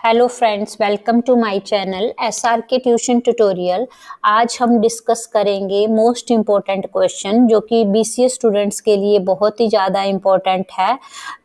Hello friends, welcome to my channel SRK tuition tutorial. आज हम discuss करेंगे most important question जो कि BCA स्टूडेंट्स के लिए बहुत ही ज़्यादा इम्पॉर्टेंट है।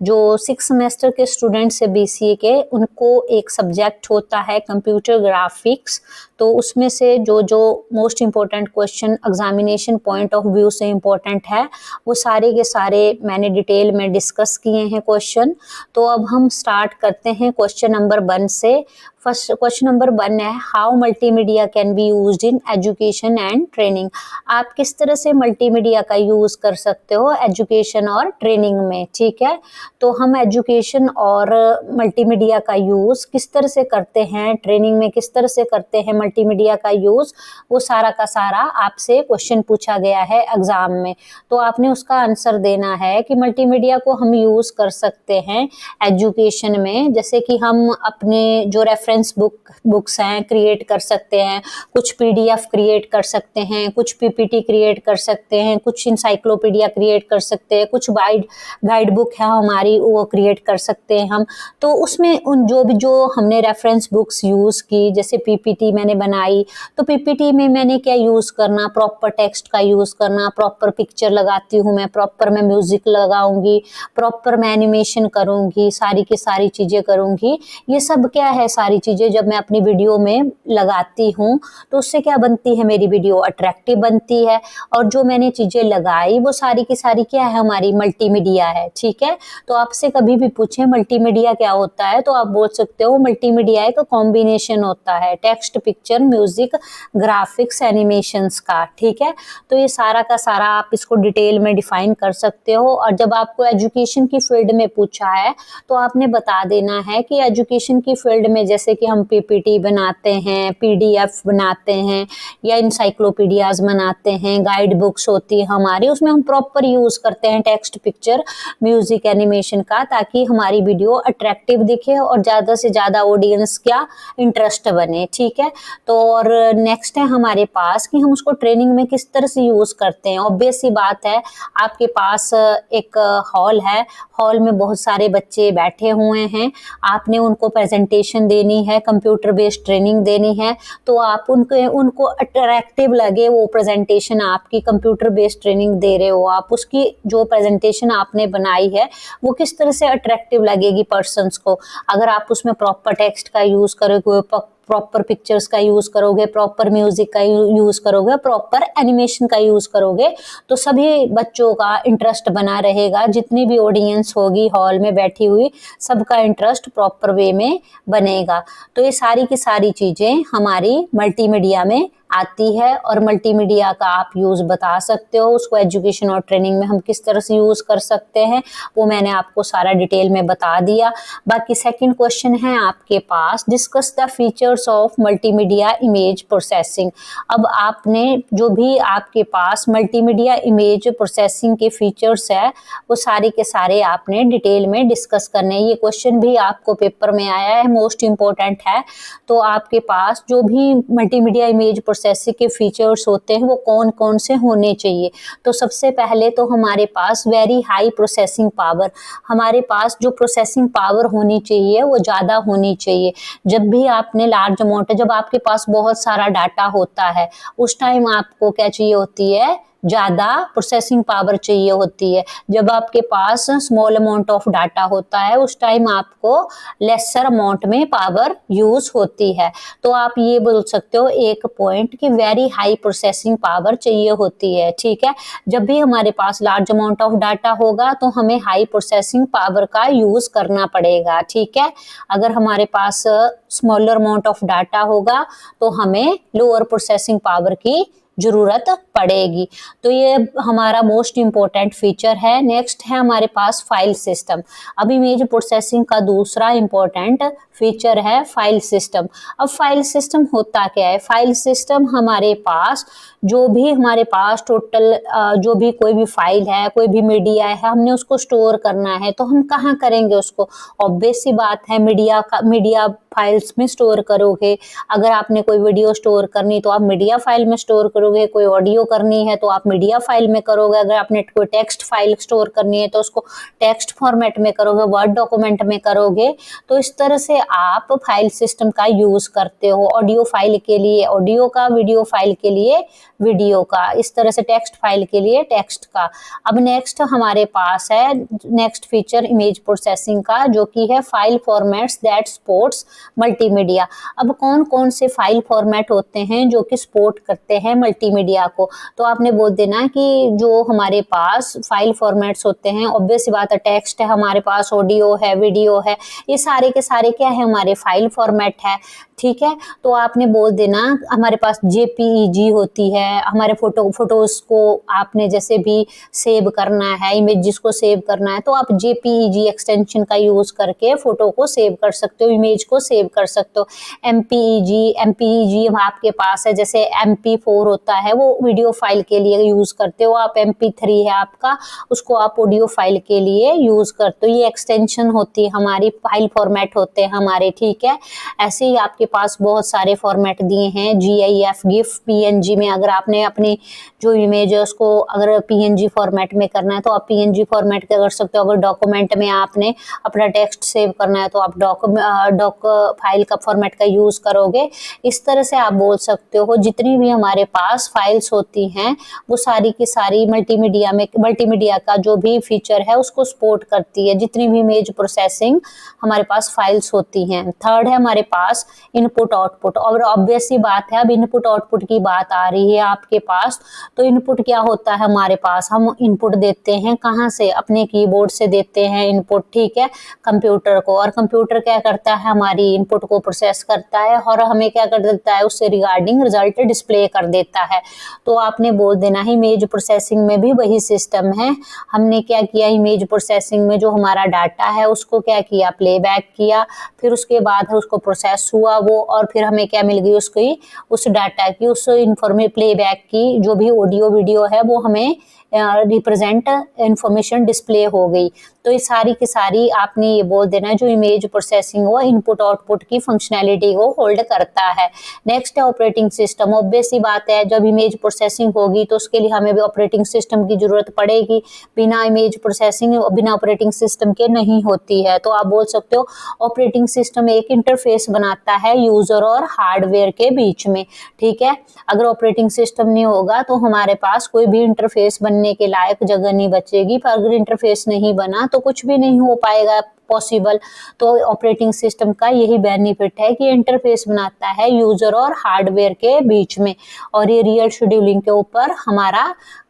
जो 6 सेमेस्टर के स्टूडेंट्स है BCA के, उनको एक सब्जेक्ट होता है कंप्यूटर ग्राफिक्स। तो उसमें से जो जो most important question examination point of view से इम्पॉर्टेंट है वो सारे के सारे मैंने डिटेल में डिस्कस किए हैं क्वेश्चन। तो अब हम स्टार्ट करते हैं क्वेश्चन नंबर 1 से। फर्स्ट क्वेश्चन नंबर 1 है, how multimedia can be used in education and training. आप किस तरह से मल्टीमीडिया का यूज कर सकते हो एजुकेशन और ट्रेनिंग में। ठीक है, तो हम एजुकेशन और मल्टीमीडिया का यूज किस तरह से करते हैं, ट्रेनिंग में किस तरह से करते हैं मल्टीमीडिया का यूज, वो सारा का सारा आपसे क्वेश्चन पूछा गया है एग्जाम में। तो आपने उसका आंसर देना है कि मल्टीमीडिया को हम यूज कर सकते हैं एजुकेशन में, जैसे कि हम अपने जो रेफरेंस बुक्स हैं क्रिएट कर सकते हैं, कुछ PDF क्रिएट कर सकते हैं, कुछ PPT क्रिएट कर सकते हैं, कुछ इंसाइक्लोपीडिया क्रिएट कर सकते हैं, कुछ गाइड बुक है हमारी वो क्रिएट कर सकते हैं हम। तो उसमें उन जो हमने रेफरेंस बुक्स यूज़ की, जैसे PPT मैंने बनाई, तो PPT में मैंने क्या यूज़ करना, प्रॉपर टेक्स्ट का यूज़ करना, प्रॉपर पिक्चर लगाती हूँ मैं, प्रॉपर मैं म्यूज़िक लगाऊंगी, प्रॉपर मैं एनिमेशन करूंगी, सारी की सारी चीज़ें करूंगी। ये सब क्या है, सारी चीज़ें जब मैं अपनी वीडियो में लगाती हूँ तो उससे क्या बनती है, मेरी वीडियो अट्रैक्टिव बनती है। और जो मैंने चीज़ें लगाई वो सारी की सारी क्या है, हमारी मल्टीमीडिया है। ठीक है, तो आपसे कभी भी पूछे मल्टीमीडिया क्या होता है तो आप बोल सकते हो मल्टीमीडिया एक कॉम्बिनेशन होता है text, picture, music, graphics, animations का। ठीक है, तो ये सारा का सारा आप इसको डिटेल में डिफाइन कर सकते हो। और जब आपको एजुकेशन की फील्ड में पूछा है तो आपने बता देना है कि एजुकेशन की फील्ड में जैसे कि हम PPT बनाते हैं, PDF बनाते हैं, या इंसाइक्लोपीडियाज बनाते हैं, गाइड बुक्स होती है हमारी, उसमें हम प्रॉपर यूज करते हैं टेक्स्ट, पिक्चर, म्यूजिक, एनिमेशन का, ताकि हमारी वीडियो अट्रैक्टिव दिखे और ज़्यादा से ज़्यादा ऑडियंस क्या इंटरेस्ट बने। ठीक है, तो और नेक्स्ट है हमारे पास कि हम उसको ट्रेनिंग में किस तरह से यूज करते हैं। ऑब्वियस सी बात है, आपके पास एक हॉल है, हॉल में बहुत सारे बच्चे बैठे हुए हैं, आपने उनको प्रेजेंटेशन देनी है, कंप्यूटर बेस्ड ट्रेनिंग देनी है, तो आप उनको अट्रैक्टिव लगे वो प्रेजेंटेशन, आपकी कंप्यूटर बेस्ड ट्रेनिंग दे रहे हो आप, उसकी जो प्रेजेंटेशन आपने बनाई है वो किस तरह से अट्रैक्टिव लगेगी पर्सन्स को। अगर आप उसमें प्रॉपर टेक्स्ट का यूज करोगे, प्रॉपर पिक्चर्स का यूज करोगे, प्रॉपर म्यूजिक का यूज करोगे, प्रॉपर एनिमेशन का यूज करोगे, तो सभी बच्चों का इंटरेस्ट बना रहेगा। जितनी भी ऑडियंस होगी हॉल में बैठी हुई, सबका इंटरेस्ट प्रॉपर वे में बनेगा। तो ये सारी की सारी चीजें हमारी मल्टीमीडिया में आती है और मल्टीमीडिया का आप यूज बता सकते हो। उसको एजुकेशन और ट्रेनिंग में हम किस तरह से यूज कर सकते हैं वो मैंने आपको सारा डिटेल में बता दिया। बाकी सेकंड क्वेश्चन है आपके पास, discuss the features of multimedia image processing. अब आपने जो भी आपके पास मल्टीमीडिया इमेज प्रोसेसिंग के फीचर्स है वो सारे के सारे आपने डिटेल में डिस्कस करने। ये क्वेश्चन भी आपको पेपर में आया है, मोस्ट इम्पोर्टेंट है। तो आपके पास जो भी मल्टीमीडिया इमेज प्रोसेसिंग के फीचर्स होते हैं वो कौन कौन से होने चाहिए। तो सबसे पहले तो हमारे पास वेरी हाई प्रोसेसिंग पावर, हमारे पास जो प्रोसेसिंग पावर होनी चाहिए वो ज़्यादा होनी चाहिए। जब भी आपने लार्ज अमाउंट, जब आपके पास बहुत सारा डाटा होता है उस टाइम आपको क्या चाहिए होती है, ज़्यादा प्रोसेसिंग पावर चाहिए होती है। जब आपके पास स्मॉल अमाउंट ऑफ डाटा होता है उस टाइम आपको लेसर अमाउंट में पावर यूज होती है। तो आप ये बोल सकते हो एक पॉइंट कि वेरी हाई प्रोसेसिंग पावर चाहिए होती है। ठीक है, जब भी हमारे पास लार्ज अमाउंट ऑफ डाटा होगा तो हमें हाई प्रोसेसिंग पावर का यूज करना पड़ेगा। ठीक है, अगर हमारे पास स्मॉलर अमाउंट ऑफ डाटा होगा तो हमें लोअर प्रोसेसिंग पावर की जरूरत पड़ेगी। तो ये हमारा मोस्ट इम्पोर्टेंट फीचर है। नेक्स्ट है हमारे पास फाइल सिस्टम। अब इमेज प्रोसेसिंग का दूसरा इम्पोर्टेंट फीचर है फाइल सिस्टम। अब फाइल सिस्टम होता क्या है, फाइल सिस्टम हमारे पास जो भी हमारे पास टोटल जो भी कोई भी फाइल है, कोई भी मीडिया है, हमने उसको स्टोर करना है तो हम कहाँ करेंगे उसको? ऑब्वियस सी बात है, मीडिया फाइल्स में स्टोर करोगे। अगर आपने कोई वीडियो स्टोर करनी तो आप मीडिया फाइल में स्टोर करोगे, कोई ऑडियो करनी है तो आप मीडिया फाइल में करोगे, अगर आपने कोई टेक्स्ट फाइल स्टोर करनी है तो उसको टेक्स्ट फॉर्मेट में करोगे, वर्ड डॉक्यूमेंट में करोगे। तो इस तरह से आप फाइल सिस्टम का यूज करते हो। ऑडियो फाइल के लिए ऑडियो का, वीडियो फाइल के लिए वीडियो का, इस तरह से टेक्स्ट फाइल के लिए टेक्स्ट का। अब नेक्स्ट हमारे पास है नेक्स्ट फीचर इमेज प्रोसेसिंग का, जो कि है file formats that supports multimedia. अब कौन कौन से फाइल फॉर्मेट होते हैं जो कि सपोर्ट करते हैं मल्टीमीडिया को? तो आपने बोल देना कि जो हमारे पास फाइल फॉर्मेट्स होते हैं, ऑब्वियस सी बात है, टेक्स्ट है हमारे पास, ऑडियो है, वीडियो है, ये सारे के सारे क्या है, हमारे फाइल फॉर्मेट है। ठीक है, तो आपने बोल देना हमारे पास जेपीईजी होती है, हमारे फोटोज को आपने जैसे भी सेव करना है, इमेजेस को सेव करना है तो आप जेपीईजी एक्सटेंशन का यूज करके फोटो को सेव कर सकते हो, इमेज को सेव कर सकते हो। एमपीईजी आपके पास है, जैसे MP4 होता है वो वीडियो फाइल के लिए यूज करते हो आप, MP3 है आपका, उसको आप ऑडियो फाइल के लिए यूज करते हो। ये एक्सटेंशन होती है हमारी, फाइल फॉर्मेट होते हैं हमारे। ठीक है, ऐसे ही आपके पास बहुत सारे फॉर्मेट दिए हैं, GIF, GIF, PNG में अगर आपने अपनी जो इमेज है उसको अगर PNG फॉर्मेट में करना है तो आप PNG फॉर्मेट का कर सकते हो। अगर डॉक्यूमेंट में आपने अपना टेक्स्ट सेव करना है तो आप डॉक फाइल का फॉर्मेट का यूज करोगे। इस तरह से आप बोल सकते हो जितनी भी हमारे पास फाइल्स होती हैं वो सारी की सारी मल्टीमीडिया का जो भी फीचर है उसको सपोर्ट करती है, जितनी भी इमेज प्रोसेसिंग हमारे पास फाइल्स होती हैं। थर्ड है हमारे पास इनपुट आउटपुट, और ऑब्वियस सी बात है अब इनपुट आउटपुट की बात आ रही है आपके पास। तो इनपुट क्या होता है हमारे पास, हम इनपुट देते हैं कहाँ से, अपने कीबोर्ड से देते हैं इनपुट। ठीक है, कंप्यूटर को, और कंप्यूटर क्या करता है, हमारी इनपुट को प्रोसेस करता है और हमें क्या कर देता है, उससे रिगार्डिंग रिजल्ट डिस्प्ले कर देता है। तो आपने बोल देना है इमेज प्रोसेसिंग में भी वही सिस्टम है। हमने क्या किया, इमेज प्रोसेसिंग में जो हमारा डाटा है उसको क्या किया, प्लेबैक किया, फिर उसके बाद उसको प्रोसेस हुआ वो, और फिर हमें क्या मिल गई, उसकी उस डाटा की, उस इन्फॉर्मेशन प्लेबैक की जो भी ऑडियो वीडियो है वो हमें रिप्रेजेंट इंफॉर्मेशन डिस्प्ले हो गई। तो ये सारी की सारी आपने ये बोल देना जो इमेज प्रोसेसिंग हो इनपुट आउटपुट की फंक्शनैलिटी को होल्ड करता है। नेक्स्ट है ऑपरेटिंग सिस्टम। ऑब्वियस सी बात है जब इमेज प्रोसेसिंग होगी तो उसके लिए हमें भी ऑपरेटिंग सिस्टम की जरूरत पड़ेगी। बिना इमेज प्रोसेसिंग बिना ऑपरेटिंग सिस्टम के नहीं होती है। तो आप बोल सकते हो ऑपरेटिंग सिस्टम एक इंटरफेस बनाता है यूजर और हार्डवेयर के बीच में। ठीक है, अगर ऑपरेटिंग सिस्टम नहीं होगा तो हमारे पास कोई भी इंटरफेस बनने के लायक जगह नहीं बचेगी। पर अगर इंटरफेस नहीं बना तो कुछ भी नहीं हो पाएगा पॉसिबल। तो ऑपरेटिंग सिस्टम का यही बेनिफिट है कि इंटरफेस बनाता है यूजर और हार्डवेयर के बीच में, और ये रियल शेड्यूलिंग के ऊपर हमारा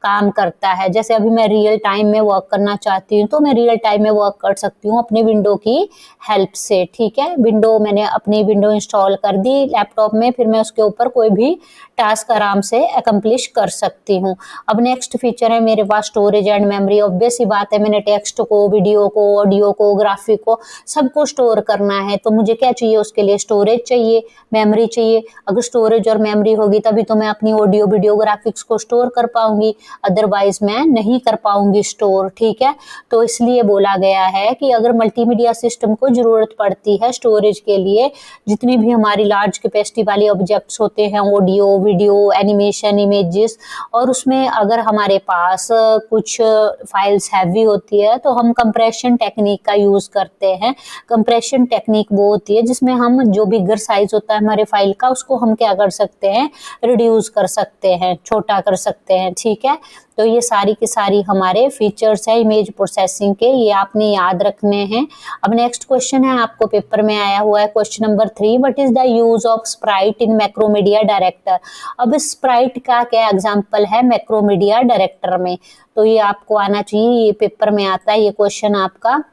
काम करता है। जैसे अभी मैं रियल टाइम में वर्क करना चाहती हूँ तो मैं रियल टाइम में वर्क कर सकती हूँ अपनी विंडो की हेल्प से। ठीक है, मैंने अपनी विंडो इंस्टॉल कर दी लैपटॉप में, फिर मैं उसके ऊपर कोई भी टास्क आराम से अकम्प्लिश कर सकती हूँ। अब नेक्स्ट फीचर है मेरे पास स्टोरेज एंड मेमोरी। ऑब्वियस सी बात है मैंने टेक्स्ट को, वीडियो को, ऑडियो को, ग्राफिक को सबको स्टोर करना है तो मुझे क्या चाहिए, उसके लिए स्टोरेज चाहिए, मेमोरी चाहिए। अगर स्टोरेज और मेमोरी होगी तभी तो मैं अपनी ऑडियो वीडियो ग्राफिक्स को स्टोर कर पाऊंगी, अदरवाइज मैं नहीं कर पाऊंगी स्टोर। ठीक है, तो इसलिए बोला गया है कि अगर मल्टीमीडिया सिस्टम को जरूरत पड़ती है स्टोरेज के लिए, जितनी भी हमारी लार्ज कैपेसिटी वाली ऑब्जेक्ट्स होते हैं, ऑडियो, वीडियो, एनिमेशन, इमेजेस, और उसमें अगर हमारे पास कुछ फाइल्स हैवी होती है तो हम कंप्रेशन टेक्निक का यूज करते हैं। कंप्रेशन टेक्निक वो होती है जिसमें हम जो बिगर साइज होता है हमारे फाइल का उसको हम क्या कर सकते हैं, रिड्यूस कर सकते हैं, छोटा कर सकते हैं। ठीक है, तो ये सारी की सारी हमारे फीचर्स है इमेज प्रोसेसिंग के, ये आपने याद रखने हैं। अब नेक्स्ट क्वेश्चन है आपको पेपर में आया हुआ है question number 3, what is the use of Sprite in Macromedia director. अब स्प्राइट का क्या एग्जांपल है मैक्रोमीडिया डायरेक्टर में, तो ये आपको आना चाहिए, ये पेपर में आता है ये क्वेश्चन आपका।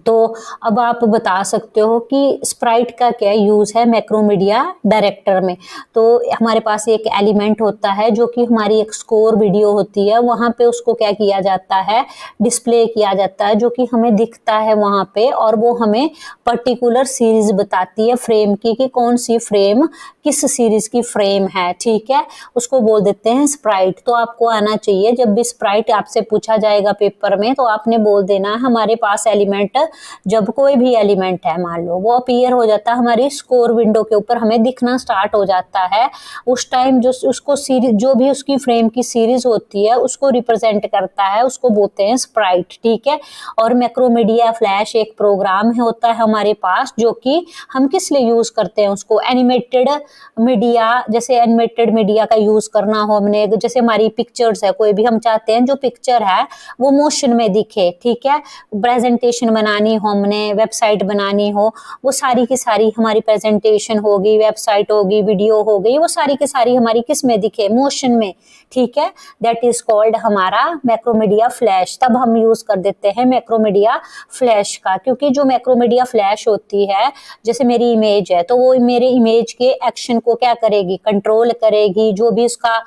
तो अब आप बता सकते हो कि स्प्राइट का क्या यूज़ है मैक्रोमीडिया डायरेक्टर में। तो हमारे पास एक एलिमेंट होता है जो कि हमारी एक स्कोर वीडियो होती है, वहाँ पे उसको क्या किया जाता है, डिस्प्ले किया जाता है, जो कि हमें दिखता है वहाँ पे, और वो हमें पर्टिकुलर सीरीज बताती है फ्रेम की, कि कौन सी फ्रेम किस सीरीज की फ्रेम है, ठीक है। उसको बोल देते हैं स्प्राइट। तो आपको आना चाहिए, जब भी स्प्राइट आपसे पूछा जाएगा पेपर में, तो आपने बोल देना है हमारे पास एलिमेंट, जब कोई भी एलिमेंट है मान लो वो अपीयर हो जाता है हमारी स्कोर विंडो के ऊपर, हमें दिखना स्टार्ट हो जाता है, उस टाइम जो उसको सीरीज, जो भी उसकी फ्रेम की सीरीज होती है उसको रिप्रेजेंट करता है, उसको बोलते हैं स्प्राइट, ठीक है। और मैक्रोमीडिया फ्लैश एक प्रोग्राम है, होता है हमारे पास, जो कि हम किस लिए यूज करते हैं उसको, एनिमेटेड मीडिया, जैसे एनिमेटेड मीडिया का यूज करना हो हमने, जैसे हमारी पिक्चर्स है, कोई भी हम चाहते हैं जो पिक्चर है वो मोशन में दिखे, ठीक है। प्रेजेंटेशन बनानी हो हमने, वेबसाइट बनानी हो, वो सारी की सारी हमारी प्रेजेंटेशन होगी, वेबसाइट होगी, वीडियो हो गई, वो सारी की सारी हमारी किस में दिखे, मोशन में, ठीक है। दैट इज कॉल्ड हमारा मैक्रोमीडिया फ्लैश। तब हम यूज कर देते हैं मैक्रोमीडिया फ्लैश का, क्योंकि जो मैक्रोमीडिया फ्लैश होती है, जैसे मेरी इमेज है तो वो मेरे इमेज के एक्शन को क्या करेगी, कंट्रोल करेगी, जो भी उसका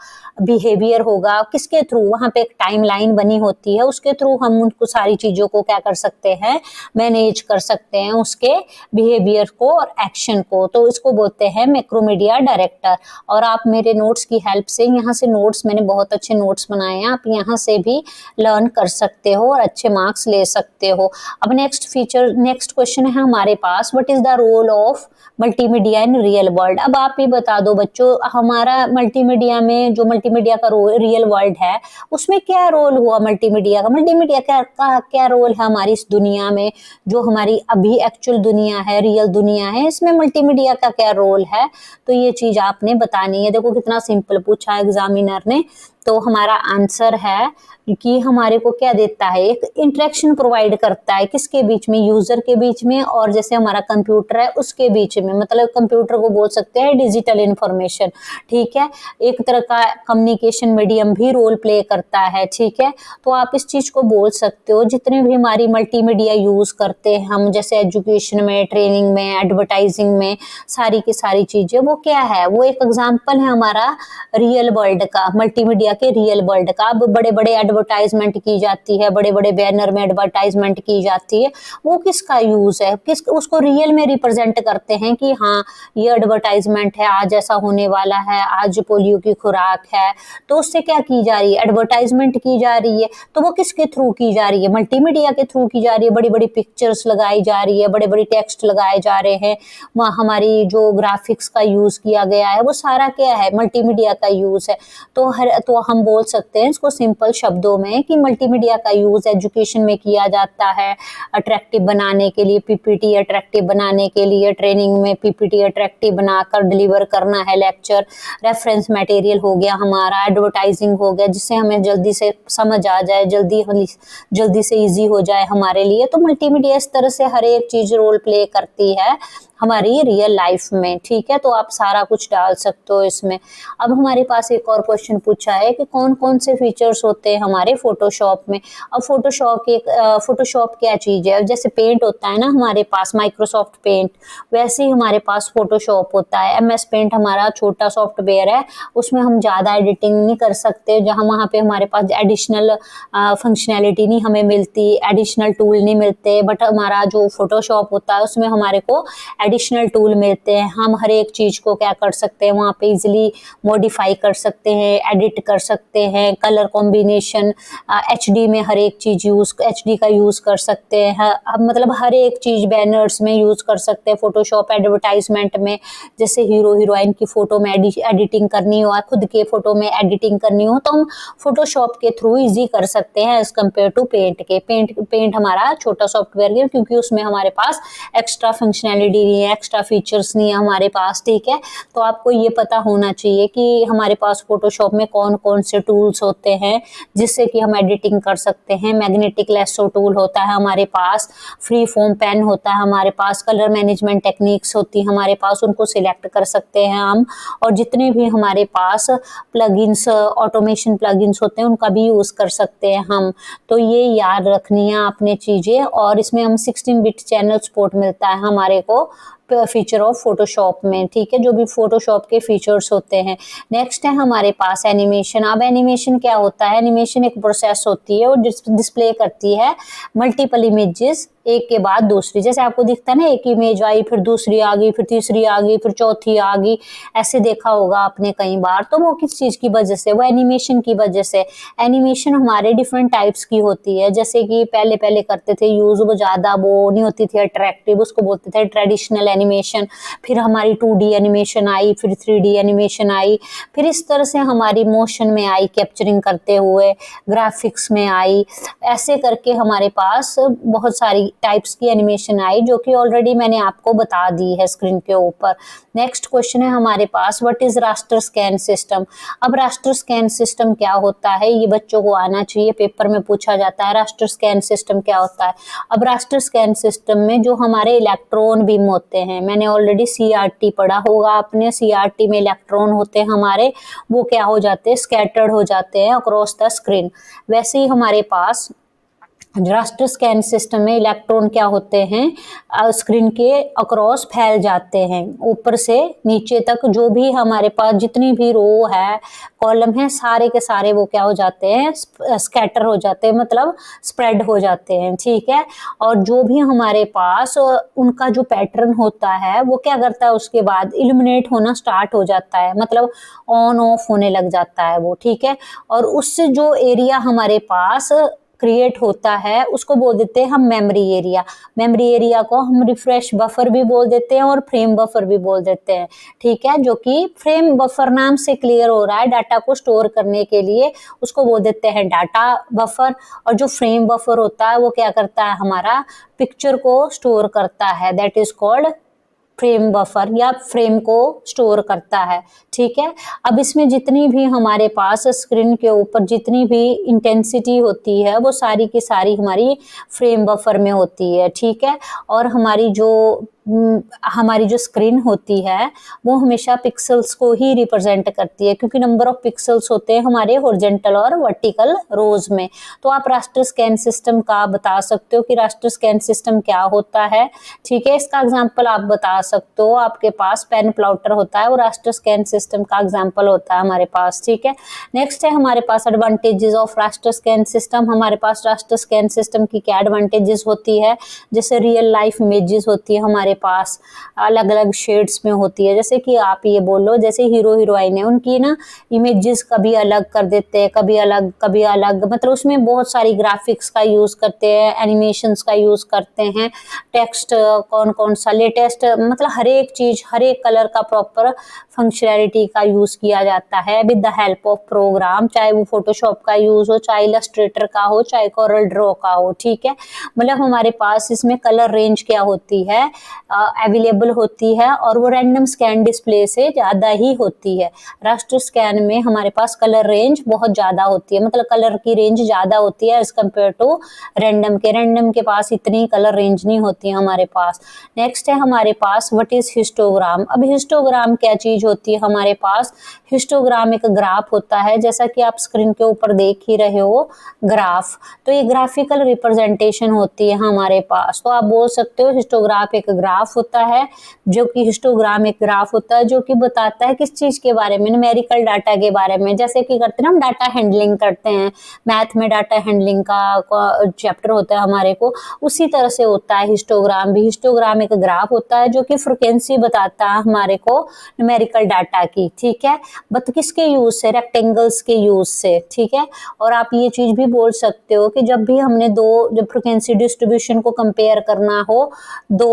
बिहेवियर होगा, किसके थ्रू, वहां पे एक टाइमलाइन बनी होती है, उसके थ्रू हम उनको सारी चीजों को क्या कर सकते हैं, मैनेज कर सकते हैं, उसके बिहेवियर को और एक्शन को। तो इसको बोलते हैं मैक्रोमीडिया डायरेक्टर। और आप मेरे नोट्स की हेल्प से, यहाँ से नोट्स, मैंने बहुत अच्छे नोट्स बनाए हैं, आप यहाँ से भी लर्न कर सकते हो और अच्छे मार्क्स ले सकते हो। अब नेक्स्ट क्वेश्चन है हमारे पास, what is the role of multimedia in real world. अब आप ही बता दो बच्चों, हमारा मल्टीमीडिया में, जो मल्टीमीडिया का रोल रियल वर्ल्ड है, उसमें क्या रोल हुआ मल्टीमीडिया का, मल्टीमीडिया का क्या रोल है हमारी इस दुनिया में, जो हमारी अभी एक्चुअल दुनिया है, रियल दुनिया है, इसमें मल्टीमीडिया का क्या रोल है। तो ये चीज आपने बतानी है। देखो कितना सिंपल पूछा एग्जामिनर ने। तो हमारा आंसर है कि हमारे को क्या देता है, एक इंटरेक्शन प्रोवाइड करता है, किसके बीच में, यूजर के बीच में, और जैसे हमारा कंप्यूटर है उसके बीच में, मतलब कंप्यूटर को बोल सकते हैं डिजिटल इंफॉर्मेशन, ठीक है। एक तरह का कम्युनिकेशन मीडियम भी रोल प्ले करता है, ठीक है। तो आप इस चीज को बोल सकते हो, जितने भी हमारी मल्टीमीडिया यूज करते हैं हम, जैसे एजुकेशन में, ट्रेनिंग में, एडवर्टाइजिंग में, सारी की सारी चीजें, वो क्या है, वो एक एग्जाम्पल है हमारा रियल वर्ल्ड का, मल्टीमीडिया के रियल वर्ल्ड का। अब बड़े बड़े एडवर्टाइजमेंट की जाती है, बड़े बड़े बैनर में एडवर्टाइजमेंट की जाती है, वो किसका यूज है, किस, उसको रियल में रिप्रेजेंट करते हैं कि हाँ ये एडवर्टाइजमेंट है, आज ऐसा होने वाला है, आज पोलियो की खुराक है, तो उससे क्या की जा रही है, एडवर्टाइजमेंट की जा रही है। तो वो किसके थ्रू की जा रही है, मल्टीमीडिया के थ्रू की जा रही है, बड़ी बड़ी पिक्चर्स लगाई जा रही है, बड़े बड़े टेक्स्ट लगाए जा रहे हैं, वहाँ हमारी जो ग्राफिक्स का यूज किया गया है वो सारा क्या है, मल्टीमीडिया का यूज है। तो हम बोल सकते हैं इसको सिंपल शब्दों में कि मल्टीमीडिया का यूज एजुकेशन में किया जाता है, अट्रैक्टिव बनाने के लिए, पीपीटी अट्रैक्टिव बनाने के लिए, ट्रेनिंग में पीपीटी अट्रैक्टिव बनाकर डिलीवर करना है, लेक्चर, रेफरेंस मटेरियल हो गया हमारा, एडवर्टाइजिंग हो गया, जिससे हमें जल्दी से समझ आ जाए, जल्दी से इजी हो जाए हमारे लिए। तो मल्टीमीडिया इस तरह से हर एक चीज रोल प्ले करती है हमारी रियल लाइफ में, ठीक है। तो आप सारा कुछ डाल सकते हो इसमें। अब हमारे पास एक और क्वेश्चन पूछा है कि कौन कौन से फीचर्स होते हैं हमारे फोटोशॉप में। अब फोटोशॉप क्या चीज है, जैसे पेंट होता है ना हमारे पास, माइक्रोसॉफ्ट पेंट, वैसे ही हमारे पास फोटोशॉप होता है। एमएस पेंट हमारा छोटा सॉफ्टवेयर है, उसमें हम ज्यादा एडिटिंग नहीं कर सकते, जहां वहां पे हमारे पास एडिशनल फंक्शनैलिटी नहीं हमें मिलती, एडिशनल टूल नहीं मिलते। बट हमारा जो फोटोशॉप होता है उसमें हमारे को एडिशनल टूल मिलते हैं, हम हर एक चीज को क्या कर सकते हैं, वहाँ पे इजिली मॉडिफाई कर सकते हैं, एडिट कर सकते हैं, कलर कॉम्बिनेशन, एचडी में हर एक चीज एचडी का यूज कर सकते हैं, मतलब हर एक चीज बैनर्स में यूज कर सकते हैं फोटोशॉप, एडवर्टाइजमेंट में, जैसे हीरो हीरोइन की फोटो में एडिटिंग करनी हो, खुद के फोटो में एडिटिंग करनी हो, तो हम फोटोशॉप के थ्रू इजी कर सकते हैं एज कम्पेयर टू पेंट के। पेंट हमारा छोटा सॉफ्टवेयर है, क्योंकि उसमें हमारे पास एक्स्ट्रा फंक्शनैलिटी नहीं है, एक्स्ट्रा फीचर्स नहीं है हमारे पास, ठीक है। तो आपको ये पता होना चाहिए कि हमारे पास फोटोशॉप में कौन कौन से टूल्स होते हैं जिससे कि हम एडिटिंग कर सकते हैं। मैग्नेटिक लेसो टूल होता है हमारे पास, फ्री फॉर्म पेन होता है हमारे पास, कलर मैनेजमेंट टेक्निक्स होती है हमारे पास, उनको सिलेक्ट कर सकते हैं हम। और जितने भी हमारे पास प्लगइन्स, ऑटोमेशन प्लगइन्स होते हैं उनका भी यूज़ कर सकते हैं हम। तो ये याद रखनी है आपने चीज़ें। और इसमें हम 16 बिट चैनल सपोर्ट मिलता है हमारे को फीचर ऑफ फोटोशॉप में, ठीक है, जो भी फोटोशॉप के फीचर्स होते हैं। नेक्स्ट है हमारे पास एनिमेशन। अब एनिमेशन क्या होता है? एनिमेशन एक प्रोसेस होती है और डिस्प्ले करती है मल्टीपल इमेजेस एक के बाद दूसरी। जैसे आपको दिखता है ना, एक इमेज आई, फिर दूसरी आ गई, फिर तीसरी आ गई, फिर चौथी आ गई, ऐसे देखा होगा आपने कई बार। तो वो किस चीज़ की वजह से? वो एनिमेशन की वजह से। एनिमेशन हमारे डिफरेंट टाइप्स की होती है। जैसे कि पहले पहले करते थे यूज़, वो ज़्यादा वो नहीं होती थी अट्रैक्टिव, उसको बोलते थे ट्रेडिशनल एनिमेशन। फिर हमारी 2D एनिमेशन आई, फिर 3D एनिमेशन आई, फिर इस तरह से हमारी मोशन में आई, कैप्चरिंग करते हुए, ग्राफिक्स में आई। ऐसे करके हमारे पास बहुत सारी टाइप्स की एनिमेशन आई, जो कि ऑलरेडी मैंने आपको बता दी है स्क्रीन के ऊपर। नेक्स्ट क्वेश्चन है हमारे पास, what is raster scan system. अब रास्टर स्कैन सिस्टम क्या होता है, ये बच्चों को आना चाहिए, पेपर में पूछा जाता है रास्टर स्कैन सिस्टम क्या होता है। अब रास्टर स्कैन सिस्टम में जो हमारे इलेक्ट्रॉन बीम होते हैं, मैंने ऑलरेडी CRT पढ़ा होगा आपने, CRT में इलेक्ट्रॉन होते हैं हमारे, वो क्या हो जाते हैं? स्कैटर्ड हो जाते हैं अक्रॉस द स्क्रीन। वैसे ही हमारे पास रास्टर स्कैन सिस्टम में इलेक्ट्रॉन क्या होते हैं? स्क्रीन के अक्रॉस फैल जाते हैं, ऊपर से नीचे तक जो भी हमारे पास जितनी भी रो है, कॉलम है, सारे के सारे वो क्या हो जाते हैं? स्कैटर हो जाते हैं, मतलब स्प्रेड हो जाते हैं, ठीक है। और जो भी हमारे पास उनका जो पैटर्न होता है वो क्या करता है? उसके बाद इल्यूमिनेट होना स्टार्ट हो जाता है, मतलब ऑन ऑफ होने लग जाता है वो, ठीक है। और उससे जो एरिया हमारे पास क्रिएट होता है उसको बोल देते हैं हम मेमोरी एरिया। मेमोरी एरिया को हम रिफ्रेश बफर भी बोल देते हैं और फ्रेम बफर भी बोल देते हैं, ठीक है। जो कि फ्रेम बफर नाम से क्लियर हो रहा है, डाटा को स्टोर करने के लिए उसको बोल देते हैं डाटा बफर। और जो फ्रेम बफर होता है वो क्या करता है? हमारा पिक्चर को स्टोर करता है, that is called frame buffer, या फ्रेम को स्टोर करता है, ठीक है। अब इसमें जितनी भी हमारे पास स्क्रीन के ऊपर जितनी भी इंटेंसिटी होती है वो सारी की सारी हमारी फ्रेम बफर में होती है, ठीक है। और हमारी जो स्क्रीन होती है वो हमेशा पिक्सल्स को ही रिप्रेजेंट करती है, क्योंकि नंबर ऑफ पिक्सल्स होते हैं हमारे हॉरिजॉन्टल और वर्टिकल रोज में। तो आप रास्टर स्कैन सिस्टम का बता सकते हो कि रास्टर स्कैन सिस्टम क्या होता है, ठीक है। इसका एग्जांपल आप बता सकते हो, आपके पास पेन प्लॉटर होता है वो रास्टर स्कैन सिस्टम का एग्जांपल होता है हमारे पास, ठीक है। नेक्स्ट है हमारे पास advantages of raster scan system. हमारे पास रास्टर स्कैन सिस्टम की क्या एडवांटेजेस होती है? जैसे रियल लाइफ इमेजेस होती है हमारे पास, अलग अलग शेड्स में होती है। जैसे कि आप ये बोलो, जैसे हीरो हीरोइन है उनकी ना इमेजेस कभी अलग कर देते हैं, कभी अलग कभी अलग, मतलब उसमें बहुत सारी ग्राफिक्स का यूज करते हैं, एनिमेशंस का यूज करते हैं, टेक्स्ट कौन कौन सा लेटेस्ट, मतलब हर एक चीज, हर एक कलर का प्रॉपर फंक्शनैलिटी का यूज किया जाता है with the help of program, चाहे वो फोटोशॉप का यूज हो, चाहे इलस्ट्रेटर का हो, चाहे कोरल ड्रॉ का हो, ठीक है। मतलब हमारे पास इसमें कलर रेंज क्या होती है? अवेलेबल होती है, और वो रैंडम स्कैन डिस्प्ले से ज़्यादा ही होती है। रास्टर स्कैन में हमारे पास कलर रेंज बहुत ज़्यादा होती है, मतलब कलर की रेंज ज़्यादा होती है एज कम्पेयर टू रैंडम के पास इतनी कलर रेंज नहीं होती है हमारे पास। नेक्स्ट है हमारे पास व्हाट इज हिस्टोग्राम। अब हिस्टोग्राम क्या चीज़ होती है हमारे पास? हिस्टोग्राम एक ग्राफ होता है, जैसा कि आप स्क्रीन के ऊपर देख ही रहे हो ग्राफ। तो ये ग्राफिकल रिप्रेजेंटेशन होती है हमारे पास। तो आप बोल सकते हो हिस्टोग्राफ एक ग्राफ होता है, जो कि हिस्टोग्राम एक ग्राफ होता है जो कि बताता है किस चीज़ के बारे में? न्यूमेरिकल डाटा के बारे में। जैसे कि करते हैं ना हम डाटा हैंडलिंग करते हैं, मैथ में डाटा हैंडलिंग का चैप्टर होता है हमारे को, उसी तरह से होता है हिस्टोग्राम भी। हिस्टोग्राम एक ग्राफ होता है जो कि फ्रीक्वेंसी बताता है हमारे को न्यूमेरिकल डाटा की, ठीक है। बट किसके यूज से? रेक्टेंगल्स के यूज से, ठीक है। और आप ये चीज भी बोल सकते हो कि जब भी हमने जब फ्रीक्वेंसी डिस्ट्रीब्यूशन को कंपेयर करना हो दो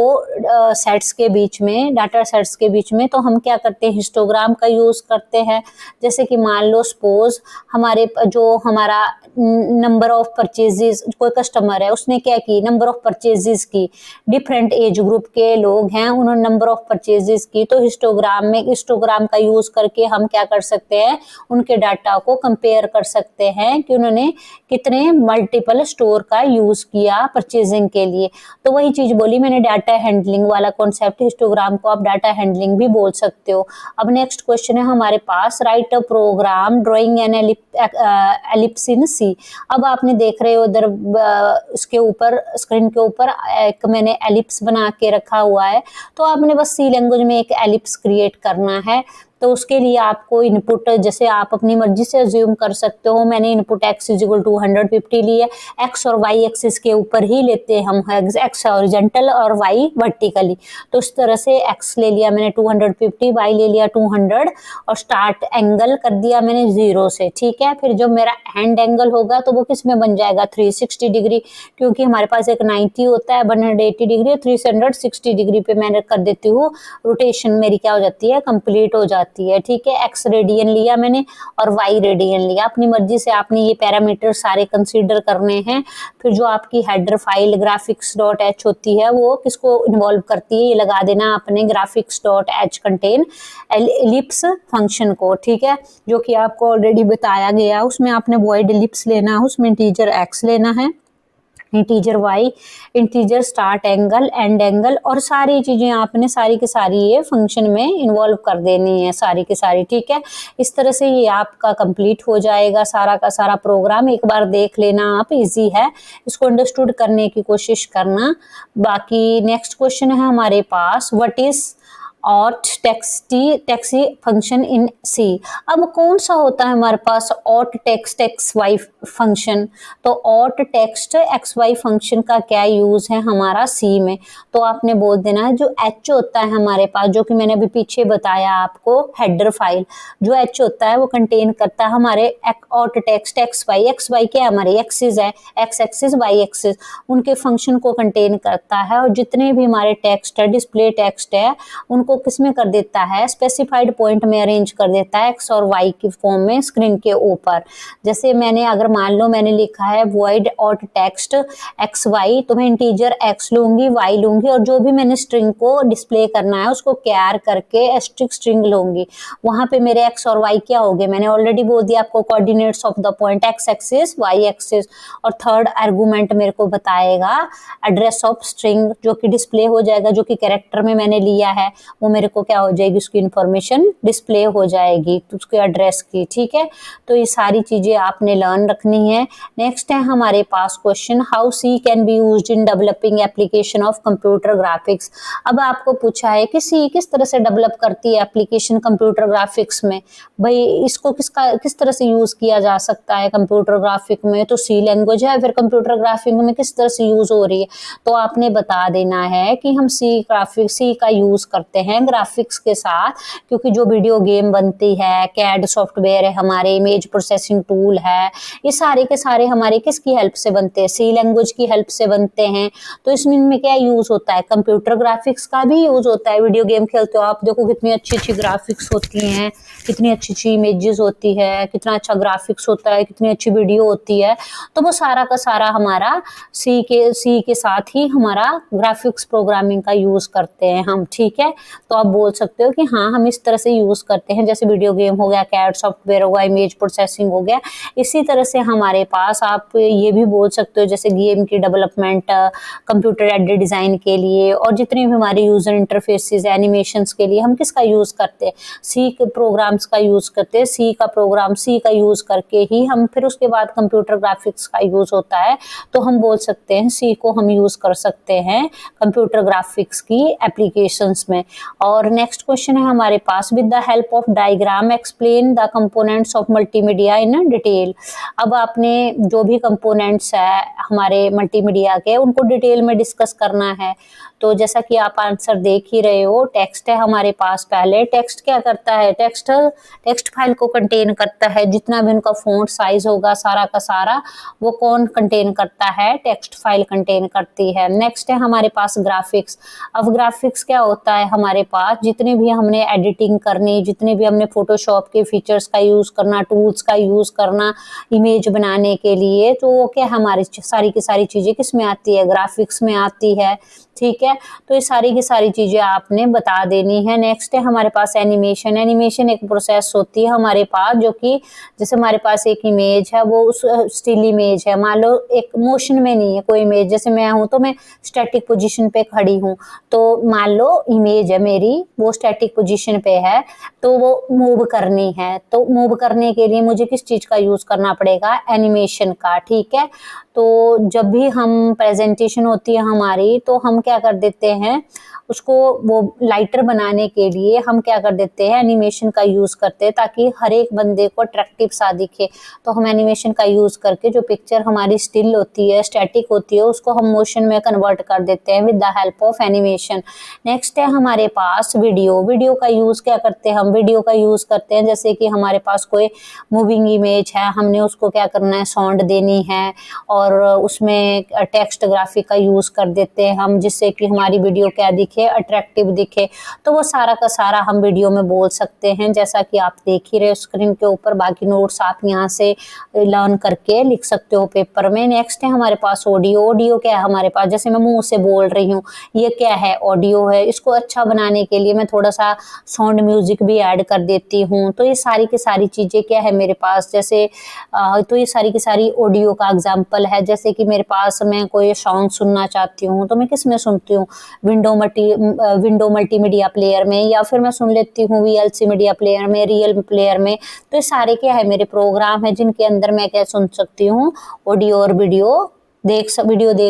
सेट्स के बीच में, डाटा सेट्स के बीच में, तो हम क्या करते हैं, हिस्टोग्राम का यूज करते हैं। जैसे कि मान लो सपोज हमारा नंबर ऑफ परचेजेस, कोई कस्टमर है उसने क्या की, नंबर ऑफ परचेजेस की, डिफरेंट एज ग्रुप के लोग हैं, उन्होंने नंबर ऑफ परचेजेस की, तो हिस्टोग्राम का यूज करके हम क्या कर सकते हैं, उनके डाटा को कंपेयर कर सकते हैं कि उन्होंने कितने मल्टीपल स्टोर का यूज किया परचेजिंग के लिए। तो वही चीज बोली मैंने, डाटा हैंडलिंग वाला कॉन्सेप्ट, हिस्टोग्राम को आप डाटा हैंडलिंग भी बोल सकते हो। अब नेक्स्ट क्वेश्चन है हमारे पास, write a program drawing an ellipse in C. अब आपने देख रहे हो उधर इसके ऊपर, स्क्रीन के ऊपर एक मैंने एलिप्स बना के रखा हुआ है, तो आपने बस सी लैंग्वेज में एक एलिप्स क्रिएट करना है। तो उसके लिए आपको इनपुट, जैसे आप अपनी मर्जी से अज्यूम कर सकते हो, मैंने इनपुट x इक्वल टू 150 लिया, x और y एक्सिस के ऊपर ही लेते हैं हम, x हॉरिजॉन्टल और y वर्टिकली। तो इस तरह से x ले लिया मैंने 250, y ले लिया 200 और स्टार्ट एंगल कर दिया मैंने 0 से, ठीक है। फिर जब मेरा एंड एंगल होगा तो वो किस में बन जाएगा, 360 डिग्री, क्योंकि हमारे पास एक 90 होता है, 180 डिग्री और 360 डिग्री पे मैंने कर देती हूँ रोटेशन, मेरी क्या हो जाती है, कंप्लीट हो जाती है, ठीक है। x रेडियन लिया मैंने और y रेडियन लिया, अपनी मर्जी से आपने ये पैरामीटर सारे कंसीडर करने हैं। फिर जो आपकी हेडर फाइल graphics.h होती है वो किसको इन्वॉल्व करती है, ये लगा देना आपने, graphics.h कंटेन एलिप्स फंक्शन को, ठीक है, जो कि आपको ऑलरेडी बताया गया। उसमें आपने वॉइड एलिप्स लेना है, उसमें इंटीजर x लेना है, integer y, integer start angle, and angle, और सारी चीजें आपने सारी की सारी ये फंक्शन में इन्वॉल्व कर देनी है, सारी की सारी, ठीक है। इस तरह से ये आपका कंप्लीट हो जाएगा सारा का सारा प्रोग्राम। एक बार देख लेना आप, इजी है, इसको अंडरस्टूड करने की कोशिश करना। बाकी नेक्स्ट क्वेश्चन है हमारे पास, what is out text function in C. अब कौन सा होता है हमारे पास out text x y function, तो out text x y function का क्या यूज है हमारा सी में, तो आपने बोल देना है जो एच होता है हमारे पास, जो कि मैंने अभी पीछे बताया आपको, हेडर फाइल, जो एच होता है वो कंटेन करता है हमारे ऑट टेक्स्ट एक्स वाई क्या है, हमारे एक्सिस है, एक्स एक्सिस वाई एक्सिस, उनके फंक्शन को कंटेन करता है। और जितने भी हमारे टेक्स्ट है, डिस्प्ले टेक्स्ट है, उनको किस में कर देता है, स्पेसिफाइड पॉइंट में अरेंज कर देता है, एक्स और वाई की फॉर्म में स्क्रीन के ऊपर। जैसे मैंने, अगर मान लो मैंने लिखा है void out text x Y, तो मैं इंटीजर एक्स लूंगी, वाई लूंगी, और जो भी मैंने स्ट्रिंग को डिस्प्ले करना है उसको कैर करके एस्ट्रिक स्ट्रिंग लूंगी। वहां पे मेरे एक्स और वाई क्या हो गए, मैंने ऑलरेडी बोल दिया आपको, coordinates of the point X axis Y axis, और थर्ड आर्गुमेंट मेरे को बताएगा एड्रेस ऑफ स्ट्रिंग, जो कि डिस्प्ले हो जाएगा, जो कि कैरेक्टर में मैंने लिया है, वो मेरे को क्या हो जाएगी, उसकी इंफॉर्मेशन डिस्प्ले हो जाएगी, तो उसके एड्रेस की, ठीक है। तो ये सारी चीजें आपने लर्न रखनी है। नेक्स्ट है हमारे पास question, how C can be used in developing application of computer graphics. अब आपको पूछा है कि सी किस तरह से डेवलप करती है एप्लीकेशन कंप्यूटर ग्राफिक्स में, भाई इसको किस तरह से यूज किया जा सकता है कंप्यूटर ग्राफिक में, तो सी लैंग्वेज है, फिर कंप्यूटर ग्राफिक में किस तरह से यूज हो रही है, तो आपने बता देना है कि हम सी का यूज करते हैं ग्राफिक्स के साथ, क्योंकि जो वीडियो गेम बनती है, कैड सॉफ्टवेयर है हमारे, इमेज प्रोसेसिंग टूल है, ये सारे के सारे हमारे किसकी हेल्प से बनते हैं, सी लैंग्वेज की हेल्प से बनते हैं। तो इसमें इनमें क्या यूज होता है, कंप्यूटर ग्राफिक्स का भी यूज होता है। वीडियो गेम खेलते हो आप, देखो कितनी अच्छी अच्छी ग्राफिक्स होती हैं, कितनी अच्छी अच्छी इमेजेस होती है, कितना अच्छा ग्राफिक्स होता है, कितनी अच्छी वीडियो होती है, तो वो सारा का सारा हमारा सी के साथ ही हमारा ग्राफिक्स प्रोग्रामिंग का यूज करते हैं हम, ठीक है। तो आप बोल सकते हो कि हाँ हम इस तरह से यूज करते हैं, जैसे वीडियो गेम हो गया, कैड सॉफ्टवेयर हो गया, इमेज प्रोसेसिंग हो गया, इसी तरह से हमारे पास आप ये भी बोल सकते हो, जैसे गेम की डेवलपमेंट, कंप्यूटर एडेड डिजाइन के लिए, और जितने भी हमारे यूजर इंटरफेसेस, एनिमेशंस के लिए हम किसका यूज करते हैं, सी के प्रोग्राम्स का यूज करते हैं, सी का यूज करके ही हम, फिर उसके बाद कंप्यूटर ग्राफिक्स का यूज होता है, तो हम बोल सकते हैं सी को हम यूज कर सकते हैं कंप्यूटर ग्राफिक्स की एप्लीकेशंस में। और नेक्स्ट क्वेश्चन है हमारे पास, with the help of diagram explain the components of multimedia in detail. अब आपने जो भी कंपोनेंट्स है हमारे मल्टीमीडिया के उनको डिटेल में डिस्कस करना है। तो जैसा कि आप आंसर देख ही रहे हो, टेक्स्ट है हमारे पास। पहले टेक्स्ट क्या करता है, टेक्स्ट फाइल को कंटेन करता है, जितना भी उनका फॉन्ट साइज होगा सारा का सारा वो कौन कंटेन करता है, टेक्स्ट फाइल कंटेन करती है। नेक्स्ट है हमारे पास ग्राफिक्स। अब ग्राफिक्स क्या होता है हमारे पास, जितने भी हमने एडिटिंग करनी, जितने भी हमने फोटोशॉप के फीचर्स का यूज करना, टूल्स का यूज करना इमेज बनाने के लिए, तो वो क्या हमारी सारी की सारी चीजें किस में आती है, ग्राफिक्स में आती है। ठीक है, तो ये सारी की सारी चीजें आपने बता देनी है। नेक्स्ट है हमारे पास एनिमेशन। एनिमेशन एक प्रोसेस होती है हमारे पास जो कि जैसे हमारे पास एक इमेज है, वो उस स्टिल इमेज है, मान लो एक मोशन में नहीं है कोई इमेज, जैसे मैं हूं तो मैं स्टैटिक पोजीशन पे खड़ी हूं, तो मान लो इमेज है मेरी वो स्टैटिक पोजीशन पे है, तो वो मूव करनी है, तो मूव करने के लिए मुझे किस चीज का यूज करना पड़ेगा, एनिमेशन का। ठीक है, तो जब भी हम प्रेजेंटेशन होती है हमारी, तो हम क्या कर देते हैं, उसको वो लाइटर बनाने के लिए हम क्या कर देते हैं, एनिमेशन का यूज करते हैं, ताकि हर एक बंदे को अट्रैक्टिव सा दिखे। तो हम एनिमेशन का यूज करके जो पिक्चर हमारी स्टिल होती है, स्टैटिक होती है, उसको हम मोशन में कन्वर्ट कर देते हैं with the help of animation. Next है हमारे पास वीडियो। वीडियो का यूज क्या करते हैं हम, वीडियो का यूज करते हैं जैसे कि हमारे पास कोई मूविंग इमेज है, हमने उसको क्या करना है, साउंड देनी है, और उसमें टेक्स्ट ग्राफिक का यूज कर देते हैं हम, जिससे कि हमारी वीडियो क्या दिखे, अट्रैक्टिव दिखे। तो वो सारा का सारा हम वीडियो में बोल सकते हैं, जैसा कि आप देख ही रहे हो स्क्रीन के ऊपर। बाकी नोट्स आप यहाँ से लर्न करके लिख सकते हो पेपर में। नेक्स्ट है हमारे पास ऑडियो। ऑडियो क्या है हमारे पास, जैसे मैं मुंह से बोल रही हूँ, ये क्या है, ऑडियो है। इसको अच्छा बनाने के लिए मैं थोड़ा सा साउंड म्यूजिक भी ऐड कर देती हूँ। तो ये सारी की सारी चीजें क्या है मेरे पास, जैसे तो ये सारी की सारी ऑडियो का एग्जाम्पल है। जैसे कि मेरे पास मैं कोई सॉन्ग सुनना चाहती हूँ, तो मैं किस में सुनती हूँ, विंडो मल्टीमीडिया प्लेयर में, या फिर मैं सुन लेती हूँ वीएलसी मीडिया प्लेयर में, रियल प्लेयर में। तो ये सारे क्या है मेरे प्रोग्राम है जिनके अंदर मैं क्या सुन सकती हूँ, ऑडियो और वीडियो देख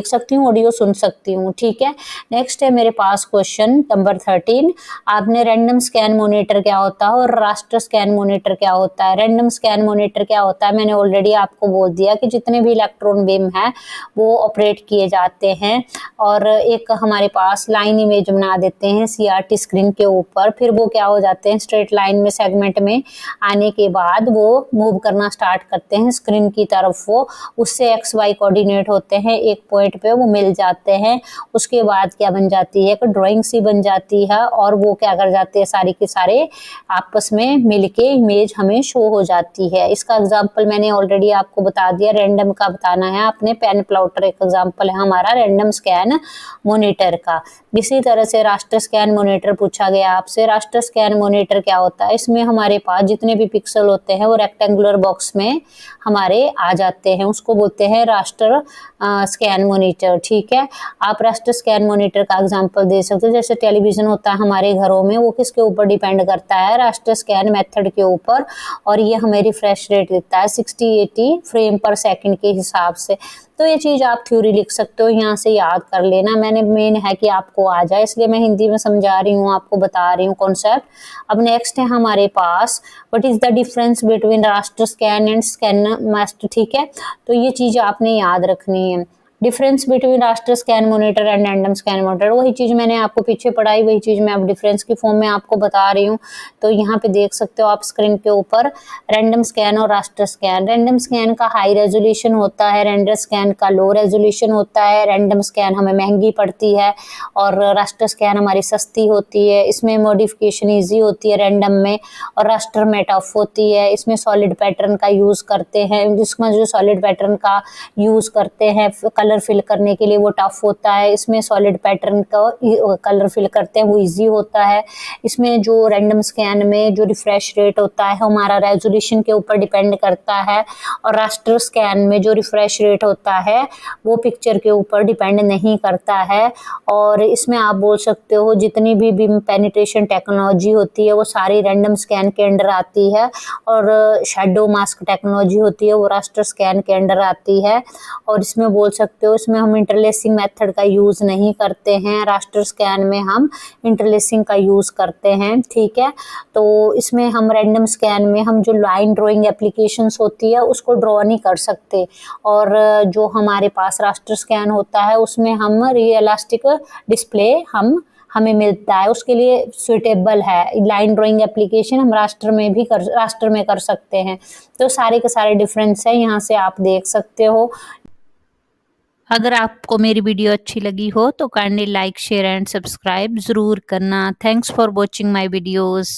सकती हूँ, ऑडियो सुन सकती हूँ। ठीक है, नेक्स्ट है मेरे पास क्वेश्चन नंबर 13। आपने रैंडम स्कैन मॉनिटर क्या होता है और रास्टर स्कैन मॉनिटर क्या होता है। रैंडम स्कैन मॉनिटर क्या होता है, मैंने ऑलरेडी आपको बोल दिया कि जितने भी इलेक्ट्रॉन बीम है वो ऑपरेट किए जाते हैं, और एक हमारे पास लाइन इमेज बना देते हैं सीआरटी स्क्रीन के ऊपर, फिर वो क्या हो जाते हैं, स्ट्रेट लाइन में सेगमेंट में आने के बाद वो मूव करना स्टार्ट करते हैं स्क्रीन की तरफ। वो उससे एक्स वाई कोऑर्डिनेट होते हैं, एक पॉइंट पे वो मिल जाते हैं। उसके बाद क्या बन जाती है, एक ड्राइंग सी बन जाती है, और वो क्या कर जाते हैं, सारी के सारे आपस में मिलके इमेज हमें शो हो जाती है। इसका एग्जांपल मैंने ऑलरेडी आपको बता दिया, रैंडम का बताना है आपने, पेन प्लॉटर एक एग्जांपल है हमारा रैंडम स्कैन मॉनिटर का। इसी तरह से रास्टर स्कैन मॉनिटर पूछा गया आपसे। रास्टर स्कैन मॉनिटर क्या होता है, इसमें हमारे पास जितने भी पिक्सल होते हैं वो रेक्टेंगुलर बॉक्स में हमारे आ जाते हैं, उसको बोलते हैं रास्टर स्कैन मॉनिटर। ठीक है, आप रास्टर स्कैन मॉनिटर का एग्जांपल दे सकते हो, जैसे टेलीविजन होता है हमारे घरों में, वो किसके ऊपर डिपेंड करता है, रास्टर स्कैन मेथड के ऊपर, और ये हमें रिफ्रेश रेट देता है 60-80 फ्रेम पर सेकंड के हिसाब से। तो ये चीज आप थ्योरी लिख सकते हो, यहाँ से याद कर लेना। मैंने मेन है कि आपको आ जाए, इसलिए मैं हिंदी में समझा रही हूँ, आपको बता रही हूँ कॉन्सेप्ट। अब नेक्स्ट है हमारे पास, what is the difference between raster scan and scan master. ठीक है, तो ये चीज आपने याद रखनी है। Difference between raster scan monitor and random scan monitor, वही चीज मैंने आपको पीछे पढ़ाई, वही चीज मैं अब डिफरेंस की फॉर्म में आपको बता रही हूँ। तो यहाँ पे देख सकते हो आप स्क्रीन के ऊपर, रैंडम स्कैन और रास्टर स्कैन। रैंडम स्कैन का हाई रेजोल्यूशन होता है, रैंडम स्कैन का लो रेजोल्यूशन होता है। रैंडम स्कैन हमें महंगी पड़ती है और रास्टर स्कैन हमारी सस्ती होती है। इसमें मॉडिफिकेशन ईजी होती है रैंडम में, और रास्टर में टफ होती है। इसमें सॉलिड पैटर्न का यूज करते हैं, जिसमें जो सॉलिड पैटर्न का यूज करते हैं कलर फिल करने के लिए वो टफ होता है। इसमें सॉलिड पैटर्न का कलर फिल करते हैं वो इजी होता है। इसमें जो रैंडम स्कैन में जो रिफ्रेश रेट होता है हमारा रेजोल्यूशन के ऊपर डिपेंड करता है, और रास्टर स्कैन में जो रिफ्रेश रेट होता है वो पिक्चर के ऊपर डिपेंड नहीं करता है। और इसमें आप बोल सकते हो जितनी भी बीम पेनिट्रेशन टेक्नोलॉजी होती है वो सारी रैंडम स्कैन के अंडर आती है, और शेडो मास्क टेक्नोलॉजी होती है वो रास्टर स्कैन के अंडर आती है। और इसमें बोल सकते सकते हो, इसमें हम इंटरलेसिंग मेथड का यूज़ नहीं करते हैं। रास्टर स्कैन में हम इंटरलेसिंग का यूज़ करते हैं, ठीक है। तो इसमें हम रैंडम स्कैन में हम जो लाइन ड्राइंग एप्लीकेशंस होती है उसको ड्रॉ नहीं कर सकते, और जो हमारे पास रास्टर स्कैन होता है उसमें हम रियलिस्टिक डिस्प्ले हमें मिलता है, उसके लिए सुटेबल है। लाइन ड्राइंग एप्लीकेशन हम रास्टर में कर सकते हैं। तो सारे के सारे डिफरेंस है, यहाँ से आप देख सकते हो। अगर आपको मेरी वीडियो अच्छी लगी हो तो kindly like, share and subscribe ज़रूर करना। Thanks for watching my videos.